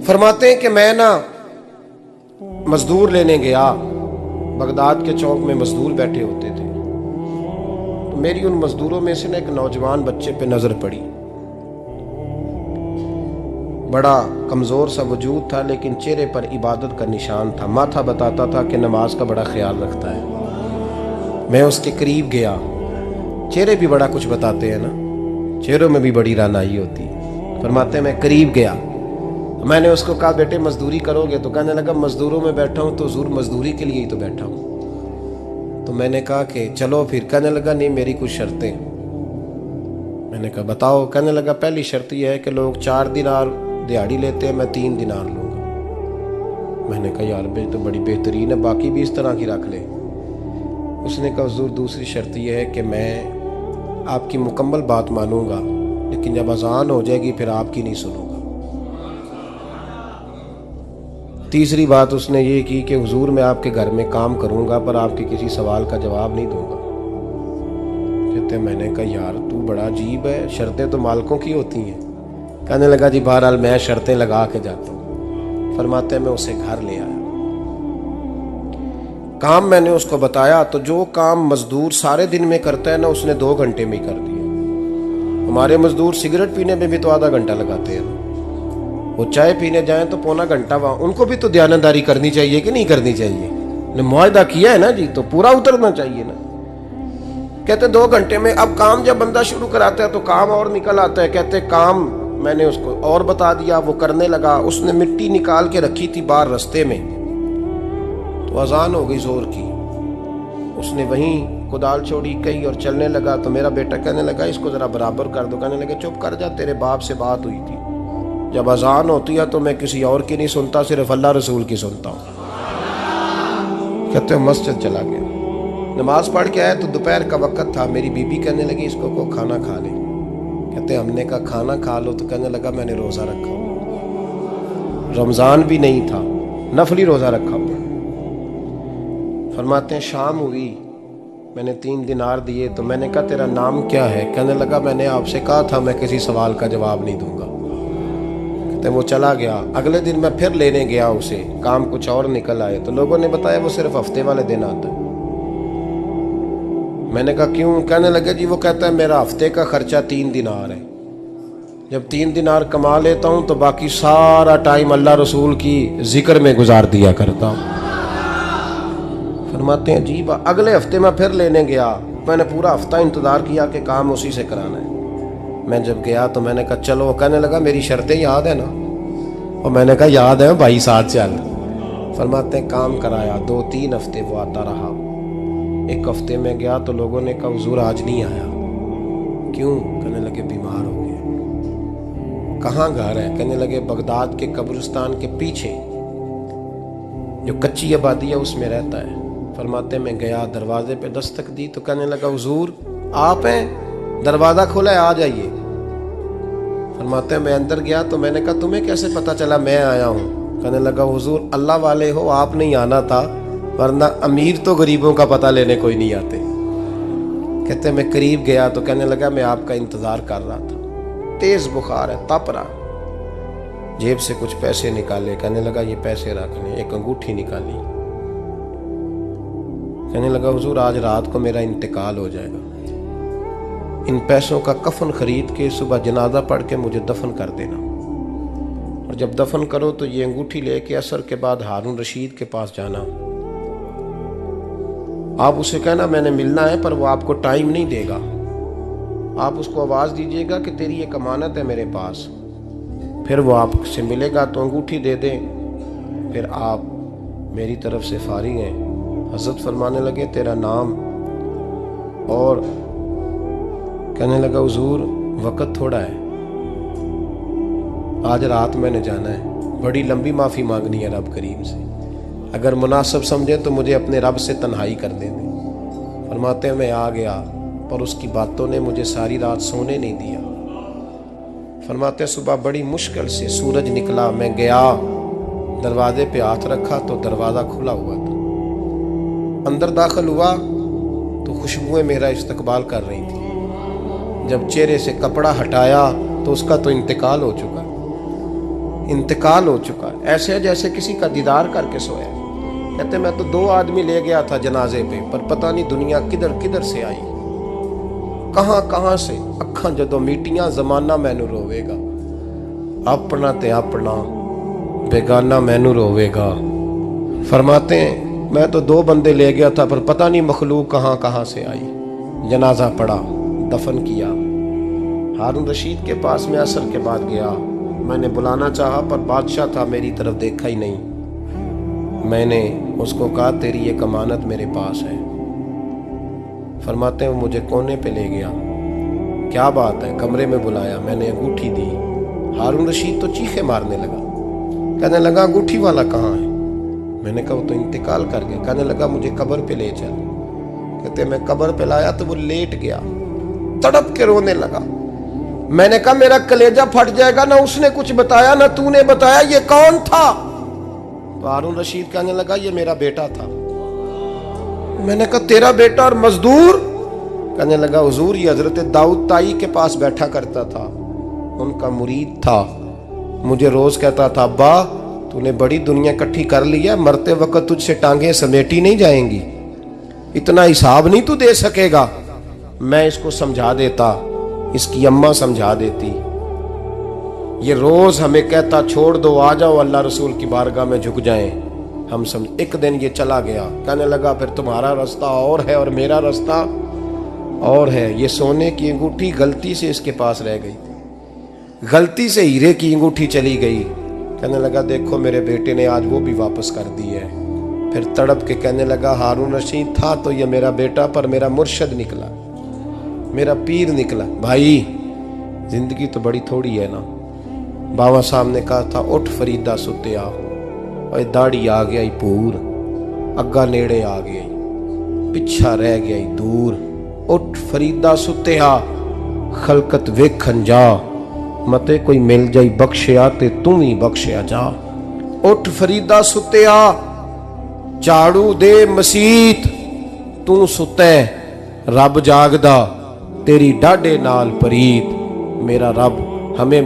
फरमाते हैं कि मैं ना मजदूर लेने गया, बगदाद के चौक में मजदूर बैठे होते थे, तो मेरी उन मजदूरों में से ना एक नौजवान बच्चे पे नजर पड़ी। बड़ा कमजोर सा वजूद था, लेकिन चेहरे पर इबादत का निशान था। माथा बताता था कि नमाज का बड़ा ख्याल रखता है। मैं उसके करीब गया। चेहरे भी बड़ा कुछ बताते हैं ना, चेहरों में भी बड़ी रानाई होती है। फरमाते मैं करीब गया, मैंने उसको कहा बेटे मजदूरी करोगे? तो कहने लगा मजदूरों में बैठा हूँ तो हुजूर मजदूरी के लिए ही तो बैठा हूँ। तो मैंने कहा कि चलो फिर। कहने लगा नहीं, मेरी कुछ शर्तें। मैंने कहा बताओ। कहने लगा पहली शर्त यह है कि लोग 4 दिनार दिहाड़ी लेते हैं, मैं 3 दिनार लूँगा। मैंने कहा यार बे तो बड़ी बेहतरीन है, बाकी भी इस तरह की रख ले। उसने कहा हुजूर दूसरी शर्त यह है कि मैं आपकी मुकम्मल बात मानूंगा, लेकिन जब अजान हो जाएगी फिर आपकी नहीं सुनूंगा। तीसरी बात उसने ये की कि हुजूर मैं आपके घर में काम करूंगा पर आपके किसी सवाल का जवाब नहीं दूंगा। कहते मैंने कहा यार तू बड़ा अजीब है, शर्तें तो मालिकों की होती हैं। कहने लगा जी बहरहाल मैं शर्तें लगा के जाता हूँ। फरमाते मैं उसे घर ले आया, काम मैंने उसको बताया, तो जो काम मजदूर सारे दिन में करता है ना उसने 2 घंटे में ही कर दिया। हमारे मजदूर सिगरेट पीने में भी तो आधा घंटा लगाते हैं, वो चाय पीने जाएं तो पौना घंटा वहाँ। उनको भी तो दयानतदारी करनी चाहिए कि नहीं करनी चाहिए? ने मुआहदा किया है ना जी, तो पूरा उतरना चाहिए ना। कहते 2 घंटे में। अब काम जब बंदा शुरू कराता है तो काम और निकल आता है। कहते काम मैंने उसको और बता दिया, वो करने लगा। उसने मिट्टी निकाल के रखी थी बाहर रास्ते में, तो अजान हो गई जोर की। उसने वहीं कुदाल छोड़ी कही और चलने लगा। तो मेरा बेटा कहने लगा इसको जरा बराबर कर दो। कहने लगा चुप कर जा, तेरे बाप से बात हुई थी, जब अजान होती है तो मैं किसी और की नहीं सुनता, सिर्फ अल्लाह रसूल की सुनता हूँ। कहते हैं मस्जिद चला गया, नमाज पढ़ के आया तो दोपहर का वक्त था। मेरी बीबी कहने लगी इसको को खाना खा ले। कहते हमने कहा खाना खा लो, तो कहने लगा मैंने रोज़ा रखा हुआ, रमज़ान भी नहीं था, नफली रोज़ा रखा हुआ। फरमाते हैं शाम हुई, मैंने 3 दिनार दिए, तो मैंने कहा तेरा नाम क्या है? कहने लगा मैंने आपसे कहा था मैं किसी सवाल का जवाब नहीं दूंगा। कहते वो चला गया। अगले दिन मैं फिर लेने गया उसे, काम कुछ और निकल आए, तो लोगों ने बताया वो सिर्फ हफ्ते वाले दिन आता है। मैंने कहा क्यों? कहने लगे जी वो कहता है मेरा हफ्ते का खर्चा 3 दिनार है, जब 3 दिनार कमा लेता हूँ तो बाकी सारा टाइम अल्लाह रसूल की जिक्र में गुजार दिया करता हूँ। फरमाते हैं जी अगले हफ्ते मैं फिर लेने गया, मैंने पूरा हफ्ता इंतज़ार किया कि काम उसी से कराना है। मैं जब गया तो मैंने कहा चलो। कहने लगा मेरी शर्तें याद है ना? और मैंने कहा याद है भाई, साथ चल। फरमाते हैं काम कराया, 2-3 हफ्ते वो आता रहा। एक हफ्ते में गया तो लोगों ने कहा हुजूर आज नहीं आया। क्यों? कहने लगे बीमार हो गए। कहाँ घर है? कहने लगे बगदाद के कब्रिस्तान के पीछे जो कच्ची आबादी है उसमें रहता है। फरमाते मैं गया, दरवाजे पे दस्तक दी तो कहने लगा हुजूर आप हैं? दरवाज़ा खुला है, आ जाइए। फरमाते मैं अंदर गया तो मैंने कहा तुम्हें कैसे पता चला मैं आया हूँ? कहने लगा हुजूर अल्लाह वाले हो, आप नहीं आना था, वरना अमीर तो गरीबों का पता लेने कोई नहीं आते। कहते मैं करीब गया तो कहने लगा मैं आपका इंतज़ार कर रहा था, तेज़ बुखार है, तप रहा। जेब से कुछ पैसे निकाले, कहने लगा ये पैसे रख लें। एक अंगूठी निकाली, कहने लगा हुजूर आज रात को मेरा इंतकाल हो जाएगा, इन पैसों का कफन खरीद के सुबह जनाजा पढ़ के मुझे दफन कर देना, और जब दफन करो तो ये अंगूठी लेके असर के बाद हारून रशीद के पास जाना। आप उसे कहना मैंने मिलना है, पर वो आपको टाइम नहीं देगा। आप उसको आवाज़ दीजिएगा कि तेरी एक अमानत है मेरे पास, फिर वो आपसे मिलेगा तो अंगूठी दे दें, फिर आप मेरी तरफ से फारिग हैं। हज़रत फरमाने लगे तेरा नाम? और कहने लगा हुजूर वक़्त थोड़ा है, आज रात मैंने जाना है, बड़ी लंबी माफ़ी मांगनी है रब करीम से, अगर मुनासिब समझे तो मुझे अपने रब से तन्हाई कर दे दें। फरमाते हैं मैं आ गया, पर उसकी बातों ने मुझे सारी रात सोने नहीं दिया। फरमाते हैं सुबह बड़ी मुश्किल से सूरज निकला, मैं गया दरवाजे पे हाथ रखा तो दरवाज़ा खुला हुआ था। अंदर दाखिल हुआ तो खुशबुएं मेरा इस्तकबाल कर रही थी। जब चेहरे से कपड़ा हटाया तो उसका तो इंतकाल हो चुका। इंतकाल हो चुका है। ऐसे है जैसे किसी का दीदार करके सोया। कहते मैं तो 2 आदमी ले गया था जनाजे पे, पर पता नहीं दुनिया किधर किधर से आई, कहां कहां से। अखां जदों मीटियां जमाना मैनू रोवेगा, अपना ते अपना बेगाना मैनू रोवेगा। फरमाते हैं मैं तो 2 बंदे ले गया था, पर पता नहीं मखलूक कहां कहां से आई। जनाजा पड़ा, दफन किया। हारून रशीद के पास में असर के बाद गया। मैंने बुलाना चाहा पर बादशाह था, मेरी तरफ देखा ही नहीं। मैंने उसको कहा तेरी ये अमानत मेरे पास है। फरमाते हैं वो मुझे कोने पे ले गया। क्या बात है? कमरे में बुलाया, मैंने अंगूठी दी। हारून रशीद तो चीखे मारने लगा, कहने लगा अंगूठी वाला कहाँ है? मैंने कहा वो तो इंतकाल कर गया। कहने लगा मुझे कब्र पे ले चल। कहते मैं कब्र पे लाया तो वो लेट गया, तड़प के रोने लगा। मैंने कहा मेरा कलेजा फट जाएगा, ना उसने कुछ बताया ना तूने बताया, ये कौन था? तो हारून रशीद कहने लगा ये मेरा बेटा था। मैंने कहा तेरा बेटा और मजदूर? कहने लगा हुजूर ये हजरत दाऊद ताई के पास बैठा करता था, उनका मुरीद था। मुझे रोज कहता था अब्बा तूने बड़ी दुनिया इकट्ठी कर ली है, मरते वक्त तुझसे टांगे समेटी नहीं जाएंगी, इतना हिसाब नहीं तू दे सकेगा। मैं इसको समझा देता, इसकी अम्मा समझा देती। ये रोज हमें कहता छोड़ दो, आ जाओ अल्लाह रसूल की बारगाह में झुक जाएं। हम समझ। एक दिन ये चला गया, कहने लगा फिर तुम्हारा रास्ता और है और मेरा रास्ता और है। ये सोने की अंगूठी गलती से इसके पास रह गई, गलती से हीरे की अंगूठी चली गई। कहने लगा देखो मेरे बेटे ने आज वो भी वापस कर दी है। फिर तड़प के कहने लगा हारून रशीद था तो ये मेरा बेटा, पर मेरा मुर्शद निकला, मेरा पीर निकला। भाई जिंदगी तो बड़ी थोड़ी है ना। बाबा साहब ने कहा था उठ फरीदा सुत्या, और दाढ़ी आ गया ही पूर, अग्गा नेड़े आ गया, पिछा रह गया ही दूर। उठ फरीदा सुत्या खलकत वेखन जा, मते कोई मिल जाई बख्शिया ते तू ही बख्शिया जा। उठ फरीदा सुत्या झाड़ू दे मसीत, तू सुते रब जागदा, तेरी डाडे नाल परीत। मेरा रब हमें